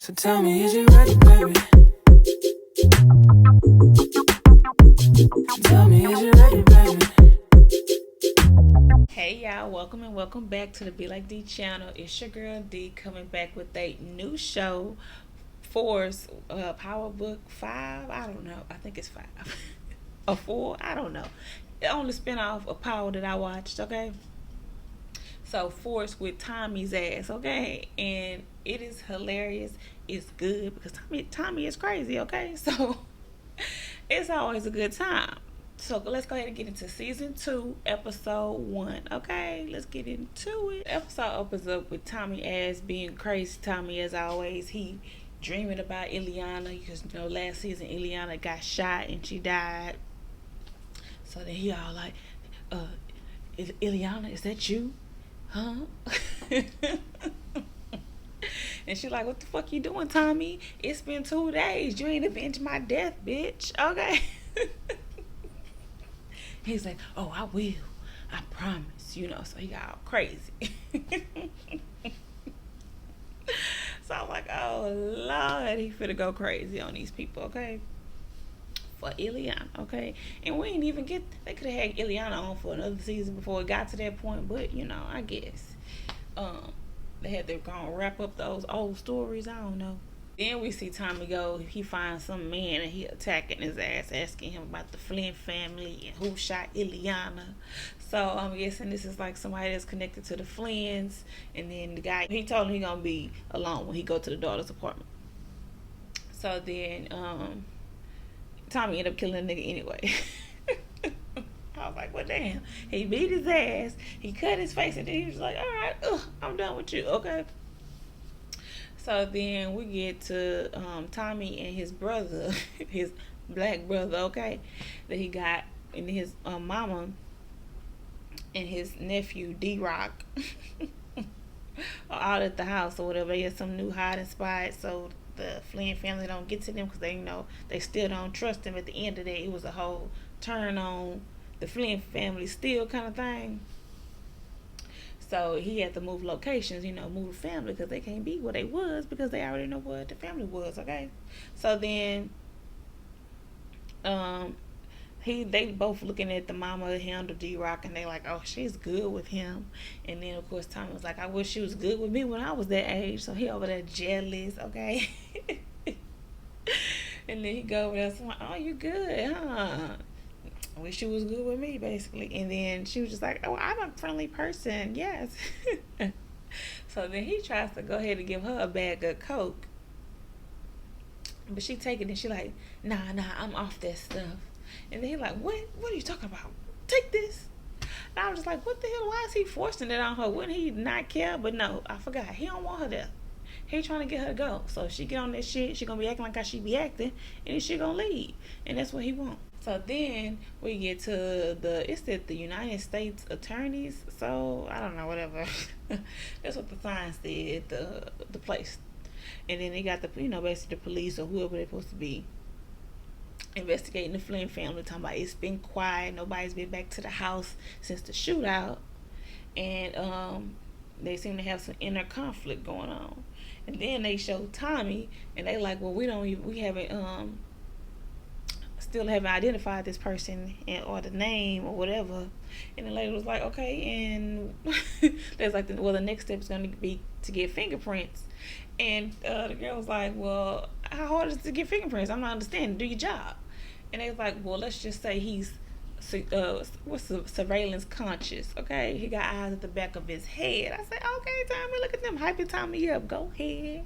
So tell me, is you ready, baby? Tell me, is you ready, baby? Hey y'all, welcome and welcome back to the Be Like D channel. It's your girl D coming back with a new show. Force Power Book 5. I don't know. I think it's 5 or 4. I don't know. The only spinoff of Power that I watched. Okay, so Force with Tommy's ass. Okay, and it is hilarious. It's good because Tommy is crazy. Okay, so it's always a good time. So let's go ahead and get into season 2, episode 1. Okay, let's get into it. The episode opens up with Tommy ass being crazy. Tommy, as always, he dreaming about Ileana because last season Ileana got shot and she died. So then he all like, Ileana, is that you? Huh? And she like, what the fuck you doing, Tommy? It's been 2 days. You ain't avenged my death, bitch. Okay. He's like, oh, I will. I promise. So he got all crazy. So I'm like, oh, Lord, he finna go crazy on these people, okay? For Ileana, okay? And we ain't even they could have had Ileana on for another season before it got to that point, but, I guess. They had to go and wrap up those old stories. I don't know. Then we see Tommy go. He finds some man and he attacking his ass, asking him about the Flynn family and who shot Ileana. So I'm guessing this is like somebody that's connected to the Flynns. And then the guy, he told him he gonna be alone when he go to the daughter's apartment. So then Tommy ended up killing the nigga anyway. I was like, well, damn. He beat his ass. He cut his face, and then he was like, all right, I'm done with you. Okay. So then we get to Tommy and his brother, his black brother, okay, that he got, and his mama and his nephew, D-Rock, are out at the house or whatever. They had some new hiding spot, so the Flynn family don't get to them because they still don't trust them. At the end of the day, it was a whole turn on the Flynn family still kind of thing. So he had to move locations, move the family because they can't be where they was because they already know where the family was, okay? So then they both looking at the mama handle D-Rock and they like, oh, she's good with him. And then of course Tommy was like, I wish she was good with me when I was that age. So he over there jealous, okay? And then he go over there, so, oh, you good, huh? I wish she was good with me, basically. And then she was just like, oh, I'm a friendly person, yes. So then he tries to go ahead and give her a bag of Coke. But she take it and she like, nah, I'm off that stuff. And then he like, what are you talking about? Take this. And I was just like, what the hell? Why is he forcing it on her? Wouldn't he not care? But no, I forgot. He don't want her there. He trying to get her to go. So if she get on that shit, she gonna be acting like how she be acting, and then she gonna leave. And that's what he want. So then we get to the United States attorneys. So I don't know, whatever. That's what the sign said, the place. And then they got the basically the police or whoever they're supposed to be investigating the Flynn family, talking about it's been quiet, nobody's been back to the house since the shootout, and they seem to have some inner conflict going on. And then they show Tommy, and they like, well, we haven't still haven't identified this person or the name or whatever. And the lady was like, okay, and there's like, the next step is going to be to get fingerprints. And the girl was like, well, how hard is it to get fingerprints? I'm not understanding. Do your job. And they was like, well, let's just say he's surveillance conscious, okay? He got eyes at the back of his head. I said, okay, Tommy, look at them hyping Tommy up. Go ahead.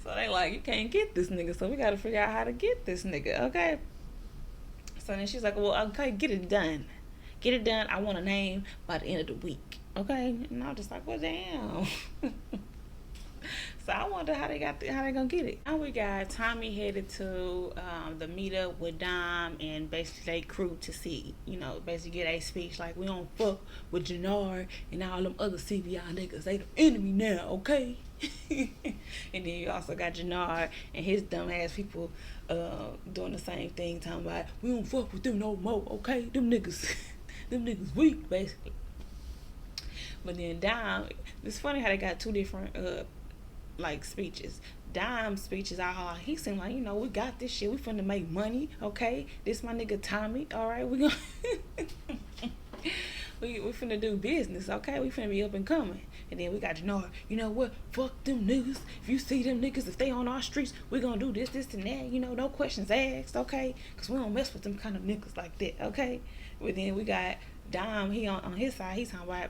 So they like, you can't get this nigga, so we got to figure out how to get this nigga, okay? So then she's like, well, okay, get it done. I want a name by the end of the week, okay? And I was just like, well, damn. So I wonder how they gonna get it. Now we got Tommy headed to the meetup with Dom and basically they crew to see, basically get a speech like, we don't fuck with Jannard and all them other CBI niggas. They the enemy now, okay? And then you also got Jannard and his dumb ass people doing the same thing, talking about, we don't fuck with them no more, okay? Them niggas weak, basically. But then Dom, it's funny how they got two different like speeches. Dime speeches, he seemed like, we got this shit. We finna make money, okay? This my nigga Tommy, all right? We gonna we finna do business, okay? We finna be up and coming. And then we got you know what? Fuck them niggas. If you see them niggas, if they on our streets, we gonna do this, and that. No questions asked, okay? Cause we don't mess with them kind of niggas like that, okay? But then we got Dime. He on his side. He's talking about.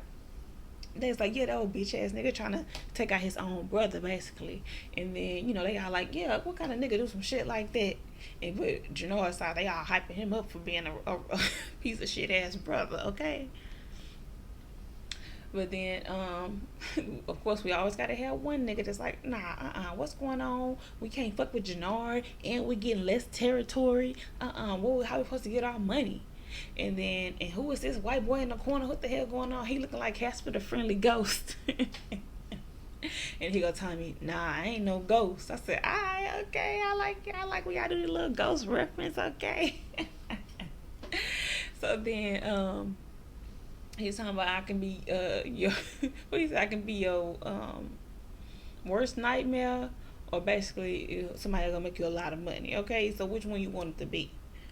They's like, yeah, that old bitch ass nigga trying to take out his own brother, basically. And then, they all like, yeah, what kind of nigga do some shit like that? And with Janora's side, they all hyping him up for being a piece of shit ass brother, okay? But then, of course, we always gotta have one nigga that's like, nah, what's going on? We can't fuck with Jannar, and we getting less territory. How we supposed to get our money? And who is this white boy in the corner? What the hell going on? He looking like Casper the Friendly Ghost. And he gonna tell me, nah, I ain't no ghost. I said, alright, okay, I like when y'all do the little ghost reference, okay. So then he's talking about I can be your what he said, I can be your worst nightmare, or basically somebody gonna make you a lot of money, okay? So which one you want it to be?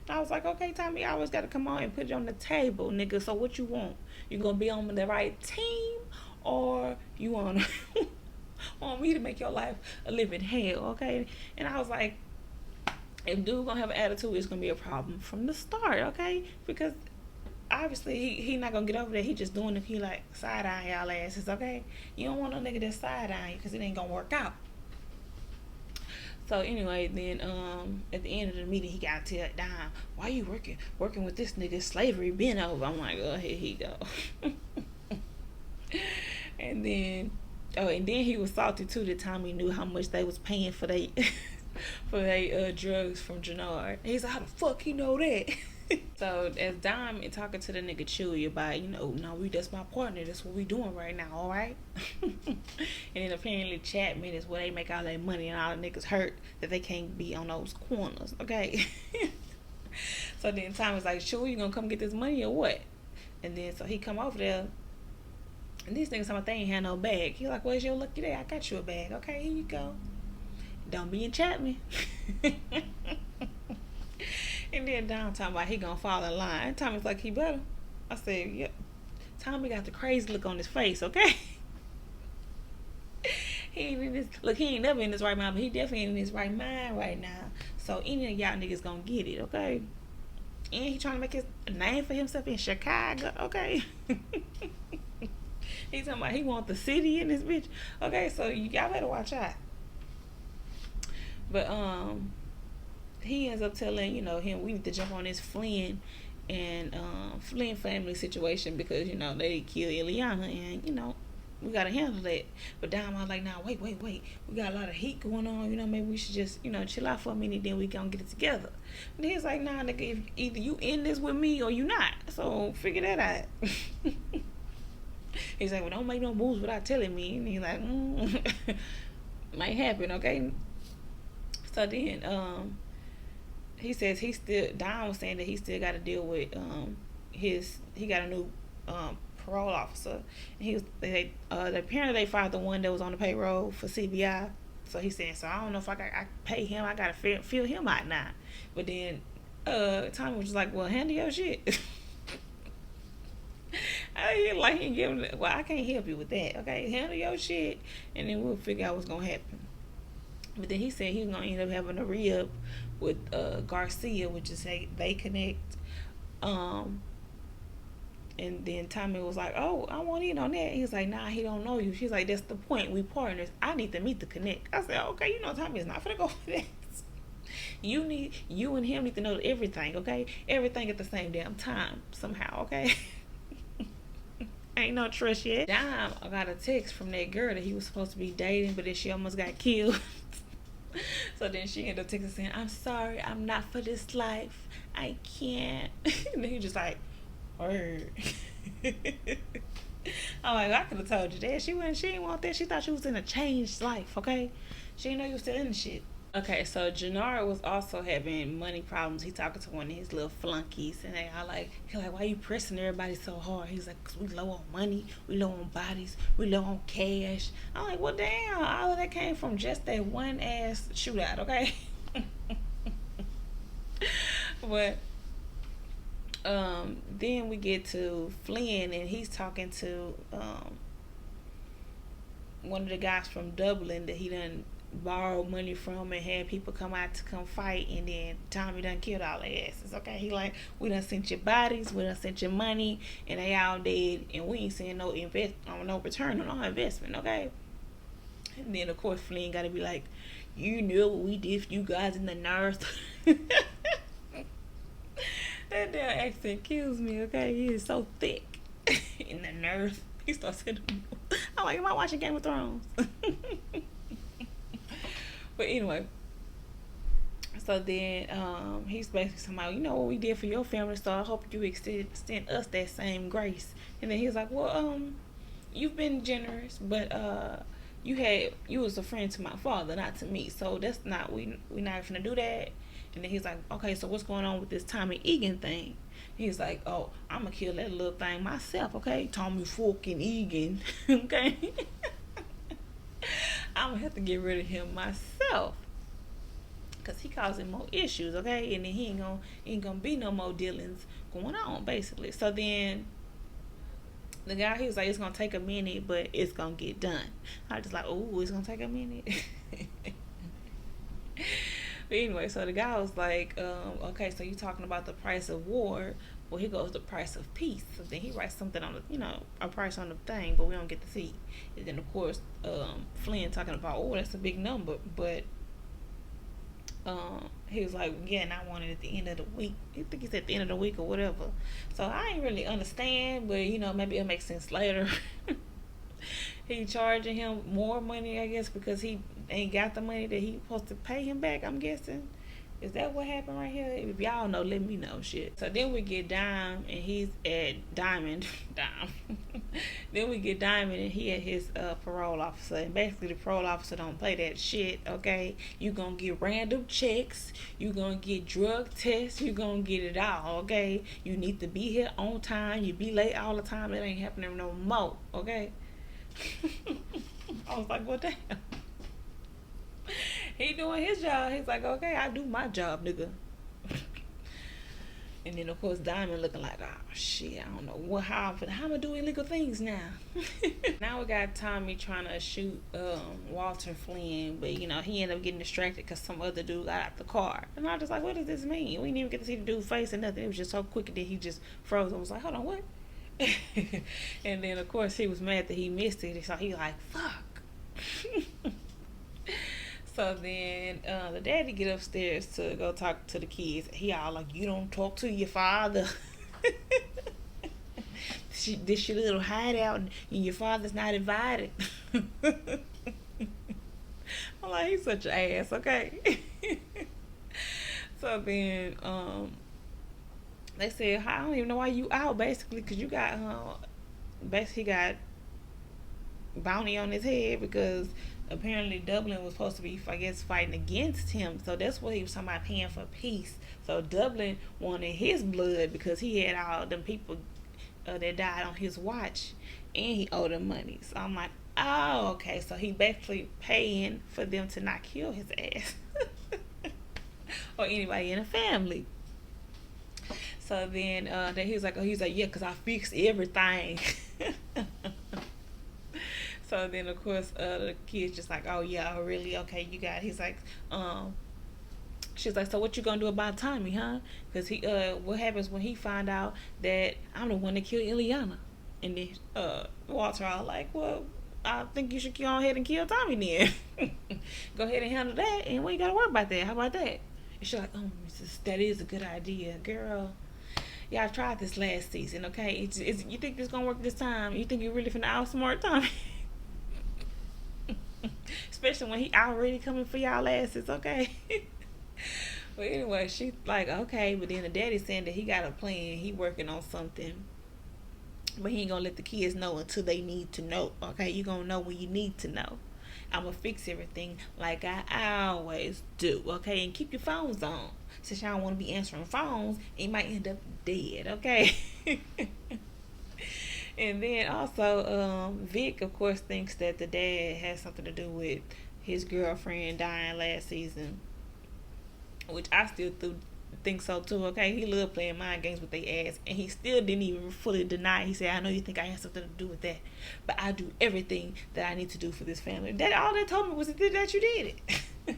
I was like, okay, Tommy, I always got to come on and put it on the table, nigga. So what you want? You going to be on the right team, or you want me to make your life a living hell, okay? And I was like, if dude going to have an attitude, it's going to be a problem from the start, okay? Because obviously he not going to get over that. He just doing it. He like side-eyeing y'all asses, okay? You don't want no nigga that's side-eyeing you, because it ain't going to work out. So anyway, then at the end of the meeting, he got to tell Dime, why you working with this nigga? Slavery been over. I'm like, oh, here he go. And then he was salty too. The time he knew how much they was paying for they drugs from Jannard. He's like, how the fuck he know that? So as Dime and talking to the nigga Chewy about, no, that's my partner. That's what we doing right now, all right? And then apparently Chapman is where they make all their money, and all the niggas hurt that they can't be on those corners, okay? So then Tom was like, Chewy, you gonna come get this money or what? And then so he come over there, and these niggas talking about they ain't had no bag. He like, where's your lucky day? I got you a bag. Okay, here you go. Don't be in Chapman. And then Don talking about he gonna fall in line. Tommy's like, he better. I said, yep. Tommy got the crazy look on his face, okay? He ain't never in his right mind, but he definitely in his right mind right now. So any of y'all niggas gonna get it, okay? And he trying to make his name for himself in Chicago, okay? He's talking about he want the city in this bitch. Okay, so y'all better watch out. But he ends up telling him we need to jump on this Flynn family situation, because they killed Ileana, and we gotta handle that. But Dom was like, nah, wait, we got a lot of heat going on, maybe we should just chill out for a minute, then we gonna get it together. And he's like, nah, nigga, either you in this with me or you not, so figure that out. He's like, well, don't make no moves without telling me. And he's like, might happen, okay? So then he says Don was saying that he still got to deal with he got a new parole officer. And apparently they fired the one that was on the payroll for CBI. So he's saying, so I don't know if I pay him. I got to fill him out now. But then Tommy was just like, well, handle your shit. I can't help you with that, okay? Handle your shit, and then we'll figure out what's gonna happen. But then he said he was gonna end up having a re-up with Garcia, which is they connect. And then Tommy was like, oh, I want in on that. He's like, nah, he don't know you. She's like, that's the point. We partners. I need to meet the connect. I said, okay, Tommy's not finna go for that. You and him need to know everything, okay? Everything at the same damn time, somehow, okay? Ain't no trust yet. Dime got a text from that girl that he was supposed to be dating, but then she almost got killed. So then she ended up texting saying, I'm sorry, I'm not for this life. I can't. And then he just like, word. I'm like, I could have told you that. She didn't want that. She thought she was in a changed life, okay? She didn't know you was still in the shit. Okay, so Jannard was also having money problems. He talking to one of his little flunkies, and they all like, he like, why you pressing everybody so hard? He's like, cause we low on money, we low on bodies, we low on cash. I'm like, well, damn, all of that came from just that one ass shootout, okay? But then we get to Flynn, and he's talking to one of the guys from Dublin that he done borrowed money from and had people come out to come fight, and then Tommy done killed all their asses. Okay, he like, we done sent your bodies, we done sent your money, and they all dead, and we ain't seeing no return on our investment. Okay, and then of course Flynn got to be like, you know what we did for you guys in the north. That damn accent kills me. Okay, he is so thick in the north. He starts saying, I'm like, am I watching Game of Thrones? But anyway, so then he's basically talking about, you know what we did for your family, so I hope you extend us that same grace. And then he's like, well, you've been generous, but you was a friend to my father, not to me. So that's not we not gonna do that. And then he's like, okay, so what's going on with this Tommy Egan thing? He's like, oh, I'm gonna kill that little thing myself, okay? Tommy fucking Egan, okay? I'm gonna have to get rid of him myself, cause he causing more issues, okay? And then he ain't gonna be no more dealings going on, basically. So then the guy, he was like, it's gonna take a minute, but it's gonna get done. I was just like, oh, it's gonna take a minute. But anyway, so the guy was like, okay, so you talking about the price of war? Well, here goes the price of peace. So then he writes something on the, a price on the thing, but we don't get to see. And then of course, Flynn talking about, oh, that's a big number, but he was like, yeah, and I want it at the end of the week. I think he said at the end of the week or whatever. So I ain't really understand, but maybe it'll make sense later. He charging him more money, I guess, because he ain't got the money that he supposed to pay him back, I'm guessing. Is that what happened right here? If y'all know, let me know. Shit. So then we get Dime, and he's at Diamond. Dime. Then we get Diamond, and he at his parole officer. And basically, the parole officer don't play that shit, okay? You gonna get random checks. You gonna get drug tests. You gonna get it all, okay? You need to be here on time. You be late all the time. That ain't happening no more, okay? I was like, what the hell? He doing his job. He's like, okay, I do my job, nigga. And then of course Diamond looking like, oh shit, I don't know how I'm gonna do illegal things now. Now we got Tommy trying to shoot Walter Flynn, but he ended up getting distracted because some other dude got out the car. And I was just like, what does this mean? We didn't even get to see the dude's face or nothing. It was just so quick that he just froze. I was like, hold on, what? And then of course he was mad that he missed it, so he like, fuck. So then the daddy get upstairs to go talk to the kids. He all like, you don't talk to your father. This your little hideout, and your father's not invited. I'm like, he's such an ass, okay? So then they said, I don't even know why you out, basically, because you got basically got bounty on his head, because apparently Dublin was supposed to be, I guess, fighting against him. So that's what he was talking about, paying for peace. So Dublin wanted his blood because he had all them people that died on his watch, and he owed them money. So I'm like, oh, okay. So he basically paying for them to not kill his ass or anybody in the family. So then he's like, yeah, because I fixed everything. So then of course the kid's just like, oh yeah, really, okay, you got it. He's like, she's like, so what you gonna do about Tommy, huh? Because he what happens when he find out that I'm the one that killed Ileana? And then Walter all like, well, I think you should go ahead and kill Tommy then. Go ahead and handle that, and we ain't gotta worry about that. How about that? And she's like, oh, that is a good idea, girl. Yeah, I tried this last season, okay? You think this gonna work this time? You think you really finna outsmart Tommy? Especially when he already coming for y'all asses, okay? But anyway, she's like, okay, but then the daddy saying that he got a plan, he working on something, but he ain't gonna let the kids know until they need to know, okay? You gonna know when you need to know. I'm gonna fix everything like I always do, okay? And keep your phones on. Since y'all don't want to be answering phones, you might end up dead, okay? And then also, Vic, of course, thinks that the dad has something to do with his girlfriend dying last season, which I still think so too. Okay, he loved playing mind games with their ass, and he still didn't even fully deny. He said, "I know you think I had something to do with that, but I do everything that I need to do for this family." That all they told me was that you did it.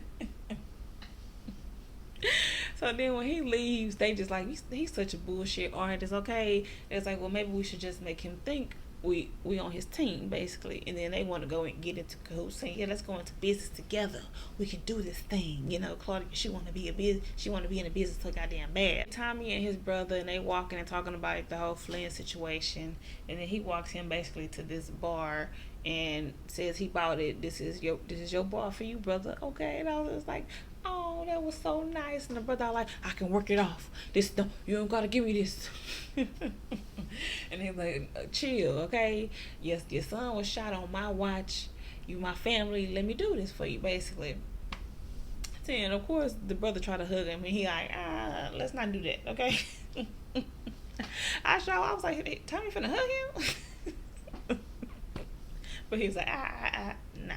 So then when he leaves, they just like he's such a bullshit artist. Okay, it's like, well, maybe we should just make him think we on his team basically, and then they want to go and get into cahoots, saying, yeah, let's go into business together. We can do this thing, Claudia. She want to be She want to be in the business so goddamn bad. Tommy and his brother, and they walking and talking about like, the whole Flynn situation, and then he walks him basically to this bar and says he bought it. This is your bar for you, brother. Okay, and I was like, oh, that was so nice. And the brother like, I can work it off. You don't gotta give me this. And he's like, chill, okay? Yes, your son was shot on my watch. You my family. Let me do this for you, basically. And of course, the brother tried to hug him, and he like, let's not do that, okay? I was like, hey, Tommy finna hug him. But he was like, nah.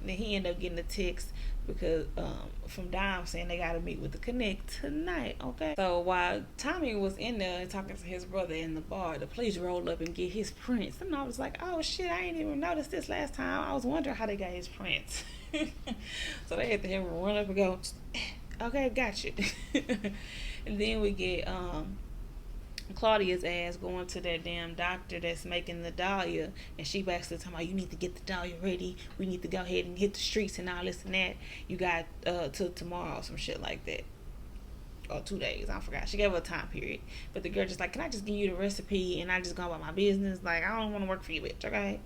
And then he ended up getting a text because from Dom saying they gotta meet with the Connect tonight, okay? So while Tommy was in there talking to his brother in the bar, the police rolled up and get his prints. And I was like, oh shit, I ain't even noticed this last time. I was wondering how they got his prints. So they had to have him run up and go, okay, got you. And then we get Claudia's ass going to that damn doctor that's making the dahlia, and she basically talking about, you need to get the dahlia ready, we need to go ahead and hit the streets and all this and that, you got till tomorrow, some shit like that, or 2 days, I forgot. She gave her a time period, but the girl just like, can I just give you the recipe and I just go about my business? Like, I don't want to work for you, bitch, okay?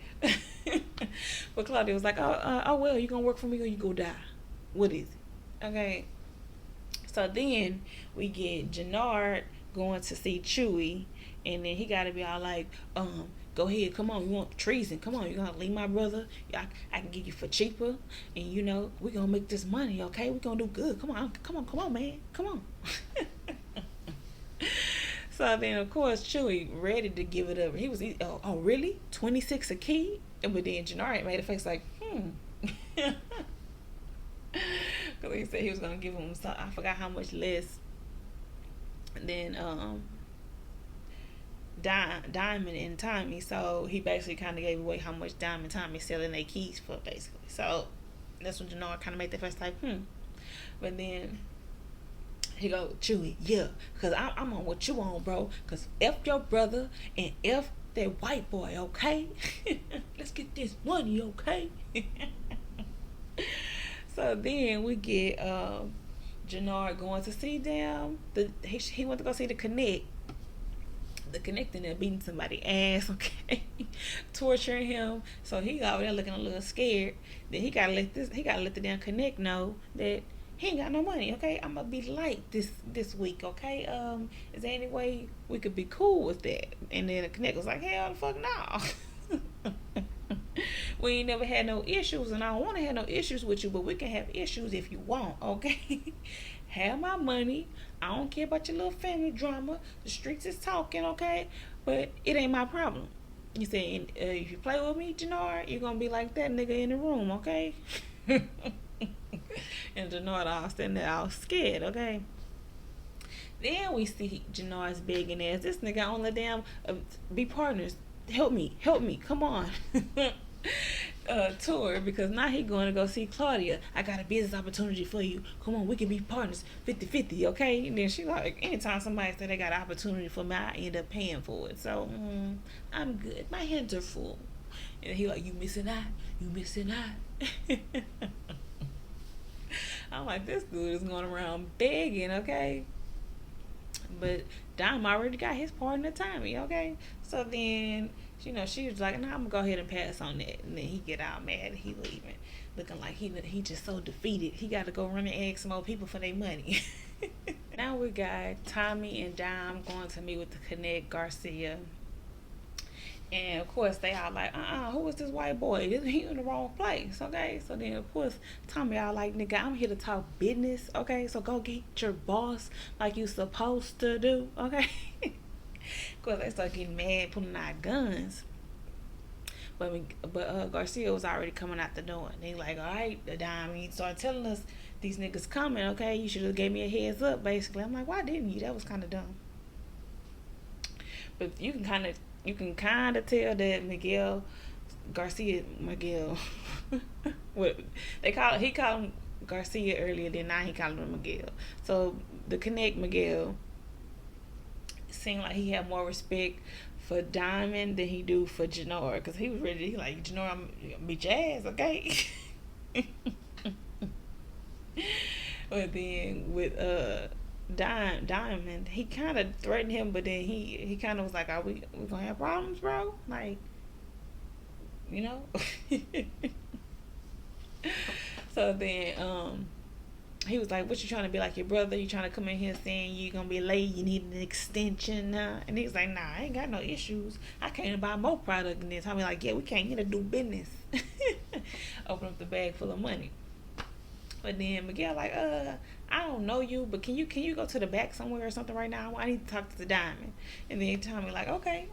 But Claudia was like, oh well, you gonna work for me or you go die? What is it? Okay. So then we get Jannard going to see Chewy, and then he got to be all like, go ahead, come on, you want treason, come on, you gonna leave my brother, I can get you for cheaper, and we gonna make this money, okay, we gonna do good, come on man, come on. So then of course Chewy ready to give it up. He was, oh really, 26 a key? But then Jannard made a face like, because he said he was gonna give him some, I forgot how much less. Then Diamond and Tommy, so he basically kind of gave away how much Diamond and Tommy selling their keys for, basically. So that's when Jannard kind of made that first like, But then he go, Chewy, yeah, because I'm on what you on, bro, because F your brother and F that white boy, okay? Let's get this money, okay? So then we get Jannard going to see them. He went to go see the Connect. The Connect in there beating somebody's ass, okay, torturing him. So he over there looking a little scared. Then he gotta let the damn Connect know that he ain't got no money, okay? I'm gonna be light this week, okay? Is there any way we could be cool with that? And then the Connect was like, hell the fuck no. We ain't never had no issues, and I don't want to have no issues with you, but we can have issues if you want, okay? Have my money. I don't care about your little family drama. The streets is talking, okay? But it ain't my problem. You say, if you play with me, Jannard, you're gonna be like that nigga in the room, okay? And Jannard all standing there all scared, okay? Then we see Jannard's begging ass. This nigga on the damn be partners. Help me, come on. Tour, because now he going to go see Claudia. I got a business opportunity for you. Come on, we can be partners 50-50, okay? And then she like, anytime somebody say they got an opportunity for me, I end up paying for it. So I'm good. My hands are full. And he like, you missing out. I'm like, this dude is going around begging, okay? But Dom already got his partner Tommy, okay? So then, she was like, nah, I'm gonna go ahead and pass on that. And then he get all mad and he leaving, looking like he just so defeated. He got to go run and ask some more people for their money. Now we got Tommy and Dom going to meet with the Connect Garcia. And of course, they all like, who is this white boy? He in the wrong place, okay? So then, of course, Tommy all like, nigga, I'm here to talk business, okay? So go get your boss like you supposed to do, okay? Of course, they start getting mad, pulling out guns. But Garcia was already coming out the door. And they like, all right, the dime, he started telling us these niggas coming, okay? You should have gave me a heads up, basically. I'm like, why didn't you? That was kind of dumb. But you can kind of tell that Miguel, what he called him Garcia earlier, then now he called him Miguel. So the connect Miguel seemed like he had more respect for Diamond than he do for Janora, because he was ready. He like, Janora, I'm be jazz, okay? But then with Diamond, he kind of threatened him, but then he kind of was like, "Are we gonna have problems, bro? Like, you know?" So then he was like, "What you trying to be like your brother? You trying to come in here saying you gonna be late? You need an extension?" And he's like, "Nah, I ain't got no issues. I came to buy more product than this." I mean, like, yeah, we came here to do business. Open up the bag full of money. But then Miguel like, I don't know you, but can you go to the back somewhere or something right now? I need to talk to the Diamond. And then Tommy like, okay.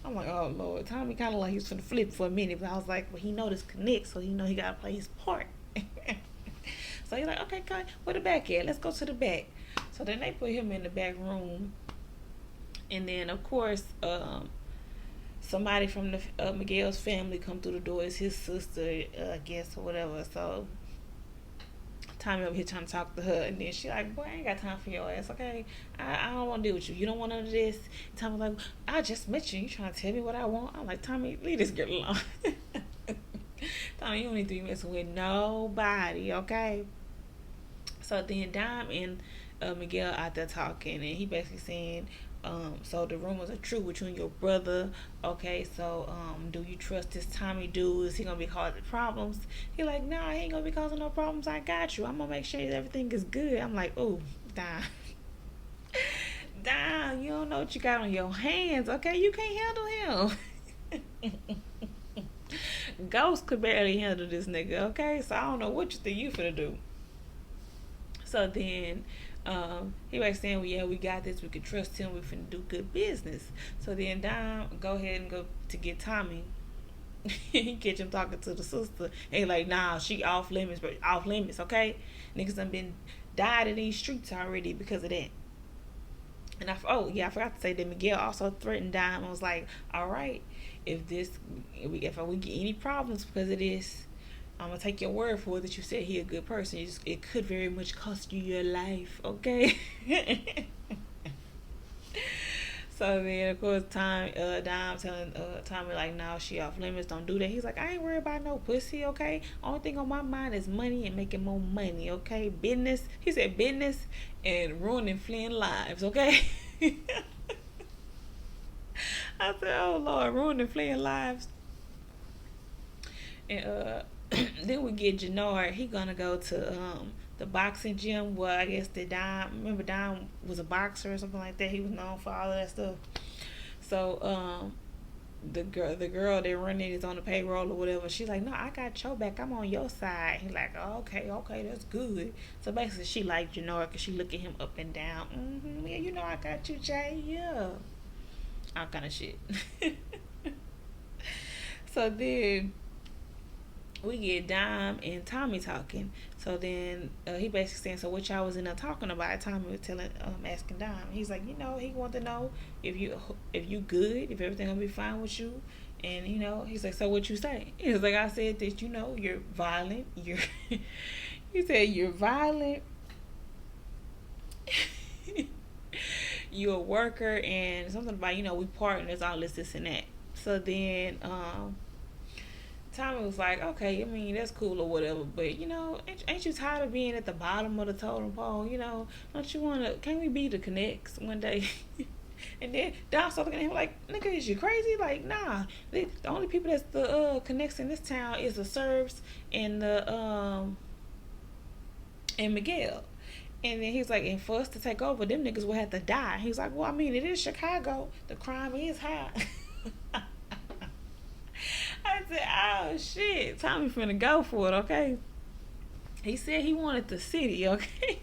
I'm like, oh Lord. Tommy kind of like he was finna flip for a minute, but I was like, well, he know this connect, so he know he gotta play his part. So he's like, okay, where the back at? Let's go to the back. So then they put him in the back room, and then of course, somebody from the Miguel's family come through the door. It's his sister, I guess, or whatever. So Tommy over here trying to talk to her, and then she like, boy, I ain't got time for your ass, okay? I don't want to deal with you. You don't want none of this. Tommy like, I just met you. You trying to tell me what I want? I'm like, Tommy, leave this girl alone. Tommy, you don't need to be messing with nobody, okay? So then Dime and Miguel out there talking, and he basically saying, so the rumors are true with you and your brother. Okay, so do you trust this Tommy dude? Is he gonna be causing problems? He like, nah, he ain't gonna be causing no problems. I got you. I'm gonna make sure everything is good. I'm like, oh, Dime. Dime, you don't know what you got on your hands. Okay, you can't handle him. Ghost could barely handle this nigga. Okay, so I don't know what you think you finna do. So then he was saying, well, yeah, we got this. We can trust him. We finna do good business. So then Dom go ahead and go to get Tommy. He catch him talking to the sister. And he like, nah, she off limits, but off limits, okay? Niggas done been died in these streets already because of that. And I forgot to say that Miguel also threatened Dom. I was like, all right, if we get any problems because of this, I'm gonna take your word for it that you said he a good person. It could very much cost you your life, okay? So then, of course, Dom telling Tommy like, no, she off limits. Don't do that. He's like, I ain't worried about no pussy, okay? Only thing on my mind is money and making more money, okay? Business. He said business and ruining fleeing lives, okay? I said, oh Lord, ruining fleeing lives. And then we get Jannard. He gonna go to the boxing gym where I guess remember Dom was a boxer or something like that. He was known for all of that stuff. So the girl that running is on the payroll or whatever. She's like, no, I got your back. I'm on your side. He's like, oh, okay, that's good. So basically, she like Jannard because she look at him up and down. Yeah, you know I got you, Jay. Yeah, all kind of shit. So then we get Dime and Tommy talking. So then he basically saying, so what y'all was in there talking about? Tommy was asking Dime. He's like, he want to know if you good, if everything gonna be fine with you. And he's like, so what you say? He's like, I said that you're violent. He said you're violent. You're a worker and something about we partners, all this and that. So then Tommy was like, okay, I mean, that's cool or whatever, but, ain't you tired of being at the bottom of the totem pole, Don't you want to, can we be the connects one day? And then Don started looking at him like, nigga, is you crazy? Like, nah, the only people that's the connects in this town is the Serbs and and Miguel. And then he's like, and for us to take over, them niggas will have to die. He's like, well, I mean, it is Chicago. The crime is high. said, oh shit, Tommy finna go for it, okay? He said he wanted the city, okay?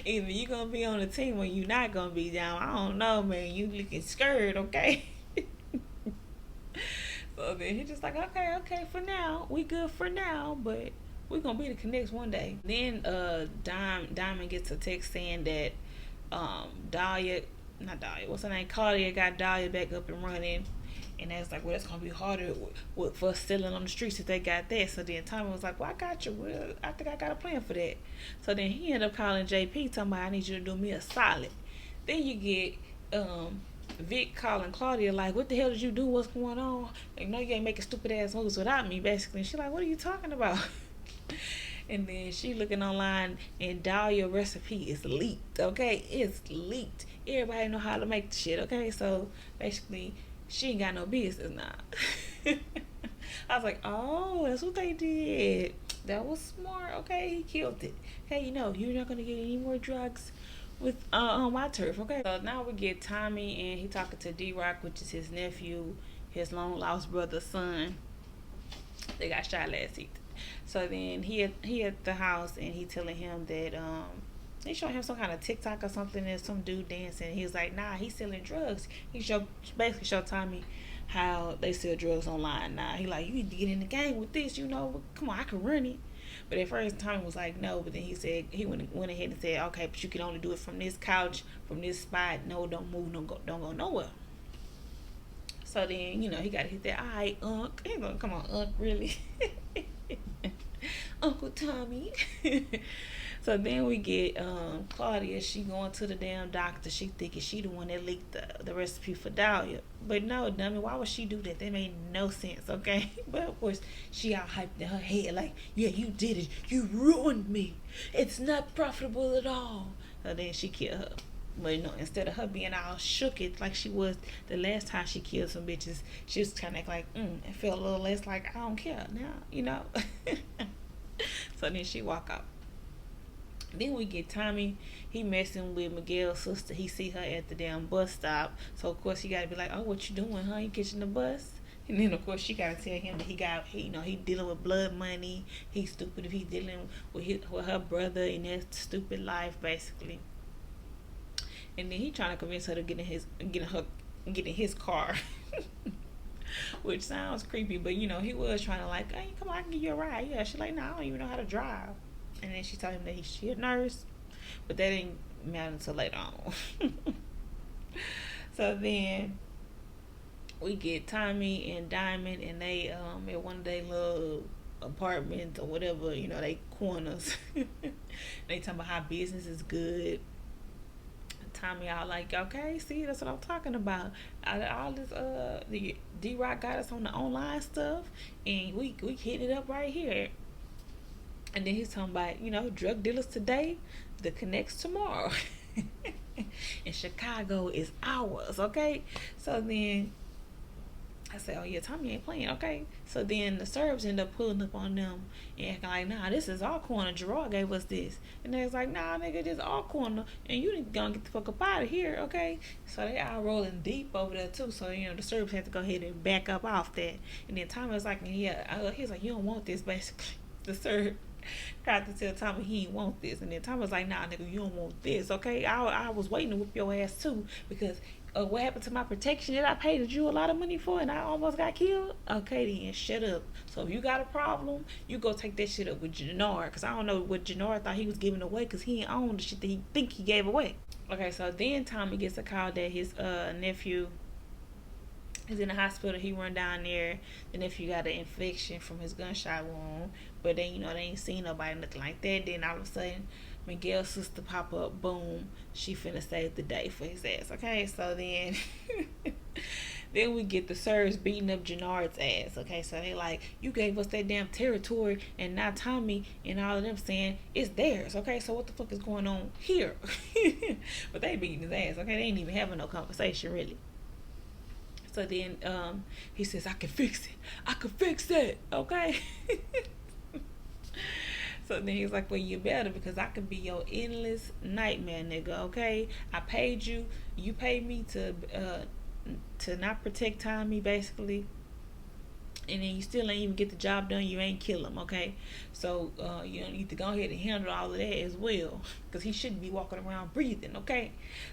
Either you gonna be on the team or you not gonna be down. I don't know, man. You looking scared, okay? So then he just like, okay, for now, we good for now, but we gonna be the connects one day. Then Diamond gets a text saying that Dahlia, not Dahlia, what's her name? Claudia got Dahlia back up and running. And that's like, well, that's gonna be harder for us selling on the streets if they got that. So then Tommy was like, well, I got you. Well, I think I got a plan for that. So then he ended up calling JP, talking about, I need you to do me a solid. Then you get Vic calling Claudia like, what the hell did you do? What's going on? Like, no, you ain't making stupid ass moves without me, basically. And she like, what are you talking about? And then she looking online and Dahlia recipe is leaked, okay? It's leaked. Everybody know how to make the shit, okay? So basically, she ain't got no business now. I was like, oh, that's what they did. That was smart. Okay, he killed it. Hey, you're not gonna get any more drugs with on my turf. Okay. So now we get Tommy and he talking to D-Rock, which is his nephew, his long lost brother's son. They got shot last week. So then he at the house and he telling him that they showing him some kind of TikTok or something and some dude dancing. He was like, nah, he's selling drugs. He basically showed Tommy how they sell drugs online now. He like, you need to get in the game with this, come on, I can run it. But at first Tommy was like, no, but then he said, he went ahead and said, okay, but you can only do it from this couch, from this spot. No, don't move, don't go nowhere. So then, he got to hit that, all right, Unc. He gonna, come on, Unc, really? Uncle Tommy. So then we get Claudia. She going to the damn doctor. She thinking she the one that leaked the recipe for Dahlia. But no, dummy, why would she do that? That made no sense, okay? But of course, she all hyped in her head like, yeah, you did it. You ruined me. It's not profitable at all. So then she killed her. But instead of her being all shook it like she was the last time she killed some bitches, she was kind of like, it felt a little less like, I don't care now, So then she walk out. Then we get Tommy. He messing with Miguel's sister. He see her at the damn bus stop. So of course he gotta be like, oh, what you doing, huh? You catching the bus? And then of course she gotta tell him that he dealing with blood money. He's stupid if he dealing with her brother in that stupid life, basically. And then he trying to convince her to get in his car. Which sounds creepy, but he was trying to like, hey, come on, I can give you a ride. Yeah, she's like, no, I don't even know how to drive. And then she told him that she a nurse, but that didn't matter until later on. So then we get Tommy and Diamond, and they at one of their little apartments or whatever, they corners. They talking about how business is good. Tommy all like, okay, see, that's what I'm talking about. All this the D-Rock got us on the online stuff, and we hitting it up right here. And then he's talking about, drug dealers today, the connects tomorrow. And Chicago is ours, okay? So then I said, oh yeah, Tommy ain't playing, okay? So then the Serbs end up pulling up on them and acting like, nah, this is our corner. Gerard gave us this. And they was like, nah, nigga, this is our corner. And you need to go and get the fuck up out of here, okay? So they all rolling deep over there too. So, the Serbs had to go ahead and back up off that. And then Tommy was like, yeah, he's like, you don't want this, basically. The Serb tried to tell Tommy he didn't want this. And then Tommy was like, nah, nigga, you don't want this, okay? I was waiting to whip your ass too, because what happened to my protection that I paid you a lot of money for and I almost got killed? Okay, then shut up. So if you got a problem, you go take that shit up with Jannard, because I don't know what Jannard thought he was giving away, because he ain't owned the shit that he think he gave away. Okay, so then Tommy gets a call that his nephew is in the hospital. He run down there. The nephew got an infection from his gunshot wound, but then they ain't seen nobody, nothing like that. Then all of a sudden Miguel's sister pop up, boom, she finna save the day for his ass. Okay, so then then we get the Serbs beating up Jannard's ass. Okay, so they like, you gave us that damn territory, and now Tommy and all of them saying it's theirs. Okay, so what the fuck is going on here? But they beating his ass. Okay, they ain't even having no conversation really. So then he says, I can fix it. I can fix it. Okay. So then he's like, well, you better, because I could be your endless nightmare, nigga, okay? I paid you. You paid me to not protect Tommy, basically. and then you still ain't even get the job done, you ain't kill him, okay? So you need to go ahead and handle all of that as well, because he shouldn't be walking around breathing, okay?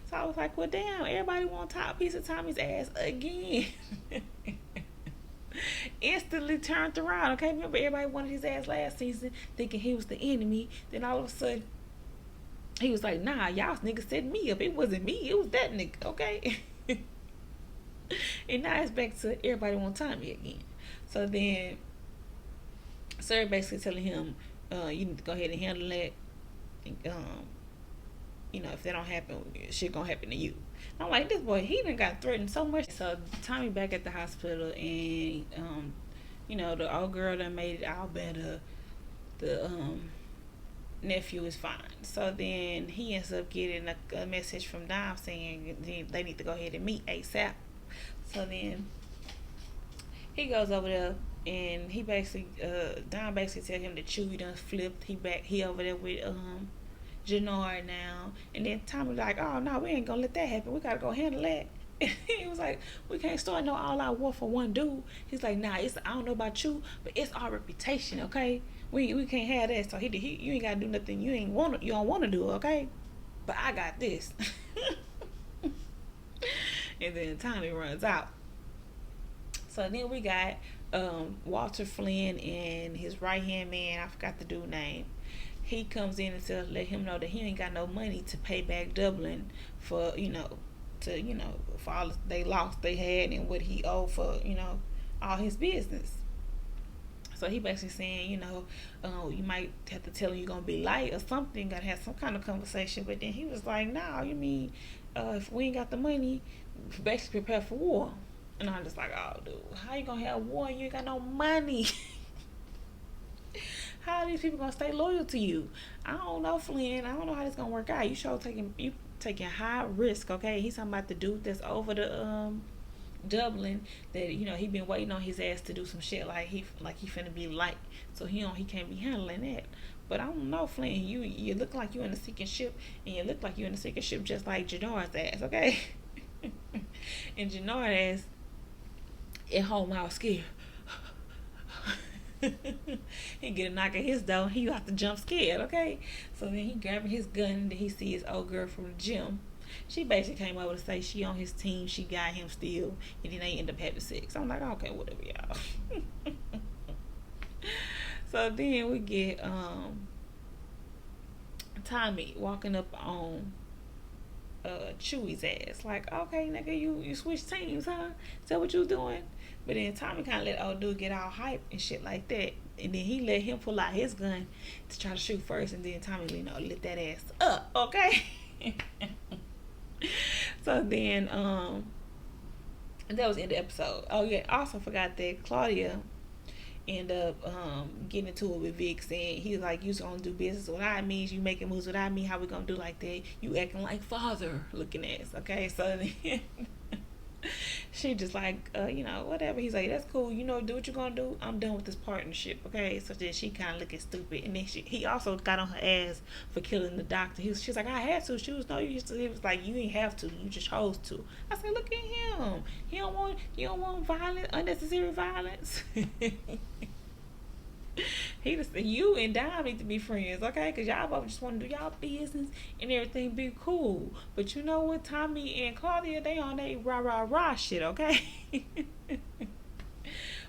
So I was like, well, damn, everybody want top piece of Tommy's ass again. Instantly turned around, okay? Remember, everybody wanted his ass last season, thinking he was the enemy. Then all of a sudden, he was like, nah, y'all niggas set me up. It wasn't me, it was that nigga, okay? And now it's back to everybody want Tommy again. So then Sir basically telling him, you need to go ahead and handle that. If that don't happen, shit gonna happen to you. And I'm like, this boy, he done got threatened so much. So Tommy back at the hospital, and the old girl that made it all better. The nephew is fine. So then he ends up getting a message from Dom saying they need to go ahead and meet ASAP. So then he goes over there, and he basically Don basically tell him that Chewie done flipped. He over there with Jannard now. And then Tommy like, oh no, we ain't gonna let that happen. We gotta go handle that. He was like, we can't start no all-out war for one dude. He's like, nah, I don't know about you, but it's our reputation, okay? We can't have that. So you ain't gotta do nothing you don't wanna do, okay? But I got this. And then Tommy runs out. So then we got Walter Flynn and his right hand man, I forgot the dude's name. He comes in and let him know that he ain't got no money to pay back Dublin for for all they lost they had and what he owed for all his business. So he basically saying, you might have to tell him you're gonna be light or something, gotta have some kind of conversation. But then he was like, nah, you mean if we ain't got the money, basically prepare for war. And I'm just like, oh dude, how you gonna have war and you ain't got no money? How are these people gonna stay loyal to you? I don't know, Flynn. I don't know how this gonna work out. You taking high risk, okay? He's talking about the dude that's over the Dublin that he been waiting on his ass to do some shit like he finna be light, so he can't be handling that. But I don't know, Flynn. You look like you in a sinking ship, and you look like you in a sinking ship just like Jannard's ass, okay? And Jannard's ass at home all scared. He get a knock at his door, he have to jump scared, okay? So then he grabbing his gun, and then he see his old girl from the gym. She basically came over to say she on his team, she got him still, and then they end up having sex. I'm like, okay, whatever, y'all. So then we get Tommy walking up on Chewie's ass, like, okay, nigga, you switch teams, huh? Is that what you doing? But then Tommy kind of let old dude get all hype and shit like that, and then he let him pull out his gun to try to shoot first, and then Tommy lit that ass up, okay? So then that was in the episode. Oh yeah, also forgot that Claudia end up getting into it with Vic, saying he was like, you gonna do business without me, you making moves without me, how we gonna do like that, you acting like father looking ass, okay? So then she just like whatever. He's like, that's cool, do what you're gonna do, I'm done with this partnership, okay? So then she kind of looking stupid, and then he also got on her ass for killing the doctor. She's like, I had to. She was no, he was like, you ain't have to, you just chose to. I said, look at him, you don't want violence, unnecessary violence. He just said, you and Dom need to be friends, okay? Because y'all both just want to do y'all business and everything be cool. But you know what? Tommy and Claudia, they on they rah shit, okay?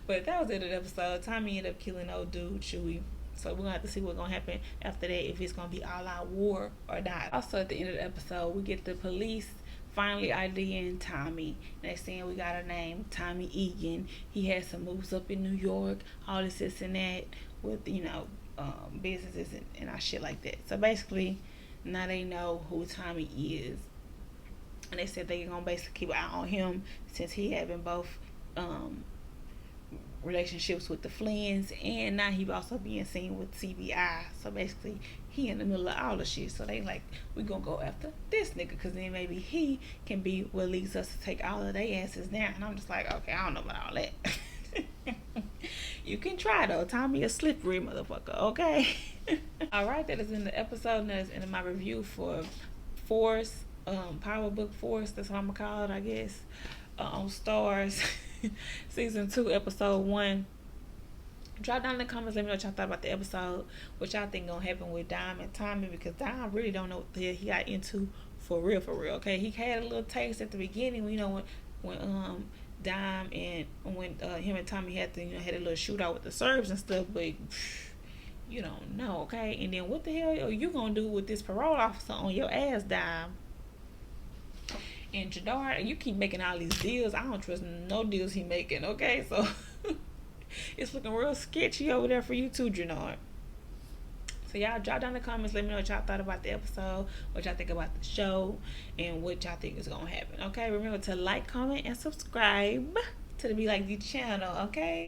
But that was it of the episode. Tommy ended up killing old dude, Chewie. So we're going to have to see what's going to happen after that, if it's going to be all-out war or not. Also, at the end of the episode, we get the police finally IDing Tommy. They're saying we got a name, Tommy Egan. He had some moves up in New York, all this and that, with businesses and all shit like that. So basically, now they know who Tommy is, and they said they're gonna basically keep an eye on him since he having both relationships with the Flynns, and now he also being seen with CBI. So basically, he in the middle of all the shit. So they like, we gonna go after this nigga, because then maybe he can be what leads us to take all of their asses down. And I'm just like, okay, I don't know about all that. You can try though. Tommy a slippery motherfucker, okay? Alright, that is in the episode, and that is in my review for Force, Power Book Force, that's what I'm gonna call it, I guess, on Stars. Season 2, episode 1. Drop down in the comments. Let me know what y'all thought about the episode. What y'all think gonna happen with Dime and Tommy, because Dime really don't know what the hell he got into for real, for real. Okay, he had a little taste at the beginning. You know when Dime and when him and Tommy had to had a little shootout with the Serbs and stuff, but you don't know, okay? And then what the hell are you gonna do with this parole officer on your ass, Dime? And Jadar, you keep making all these deals. I don't trust no deals he making, okay? So it's looking real sketchy over there for you too, Jadar. So y'all drop down in the comments. Let me know what y'all thought about the episode, what y'all think about the show, and what y'all think is gonna happen. Okay, remember to like, comment, and subscribe to the Be Like Dee channel. Okay.